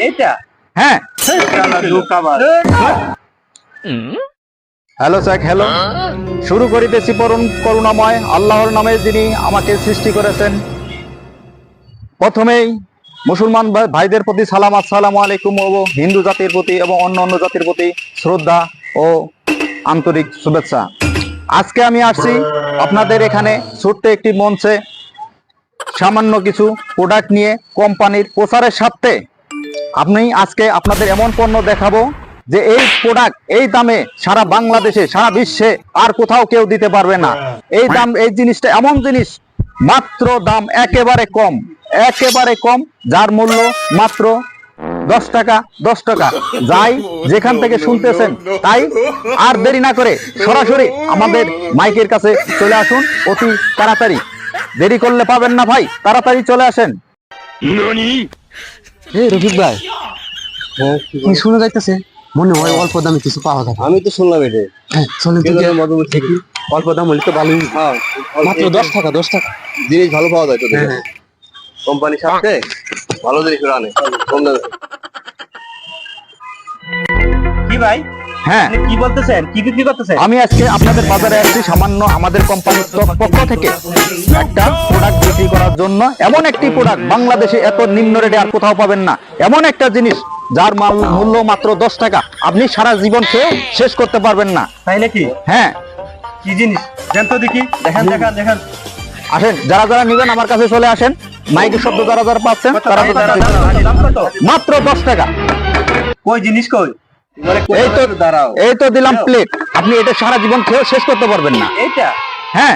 এটা হ্যাঁ hello sir, hello. শুরু করিতেছি পরম করুণাময় আল্লাহর নামে, যিনি আমাকে সৃষ্টি করেছেন। প্রথমেই মুসলমান ভাইদের প্রতি সালাম, আসসালামু আলাইকুম, ও হিন্দু জাতির প্রতি এবং অন্য জাতির প্রতি শ্রদ্ধা ও আন্তরিক শুভেচ্ছা। আজকে আমি আসছি আপনাদের এখানে ছোট্ট একটি মঞ্চে সামান্য কিছু প্রোডাক্ট নিয়ে কোম্পানির প্রচারের স্বার্থে আজকে আপনাদের এমন পণ্য দেখাবো যে এই প্রোডাক্ট এই দামে সারা বাংলাদেশে, সারা বিশ্বে আর কোথাও কেউ দিতে পারবে না। এই দাম, এই জিনিসটা এমন জিনিস, মাত্র দাম একেবারে কম, যার মূল্য মাত্র 10 টাকা। যাই যেখান থেকে শুনতেছেন তাই আর দেরি না করে সরাসরি আমাদের মাইকের কাছে চলে আসুন অতি তাড়াতাড়ি। দেরি করলে পাবেন না ভাই, তাড়াতাড়ি চলে আসেন। রফিক ভাই, কি শুনে যাইতেছে? মনে হয় অল্প দামে কিছু পাওয়া যাবে। আমি তো শুনলাম এটা। হ্যাঁ, চলেন তো দেখি। অল্প দাম হলে তো ভালোই। মাত্র 10 টাকা। জিনিস ভালো পাওয়া যায় তো, কোম্পানির সাথে ভালো জিনিস আনে কম দামে। কি ভাই? হ্যাঁ, কি বলতেছেন? কি বিক্রি করতেছেন? আমি আজকে আপনাদের বাজারে আসছি সামান্য আমাদের কোম্পানির পক্ষ থেকে একটা প্রোডাক্ট বিক্রি করার জন্য। এমন একটি প্রোডাক্ট বাংলাদেশে এত নিম্ন রেটে আর কোথাও পাবেন না। এমন একটা জিনিস যার মূল্য মাত্র 10 টাকা, আপনি সারা জীবন খেয়ে শেষ করতে পারবেন না। তাই নাকি? হ্যাঁ। কি জিনিস দেন তো দেখি। দেখেন। আসেন, যারা নেবেন আমার কাছে চলে আসেন। মাইকের শব্দ যারা পাচ্ছেন তারা মাত্র 10 টাকা। কই জিনিস কই? এই তো দিলাম প্লেট। আপনি এটা সারা জীবন খেয়ে শেষ করতে পারবেন না। এটা? হ্যাঁ।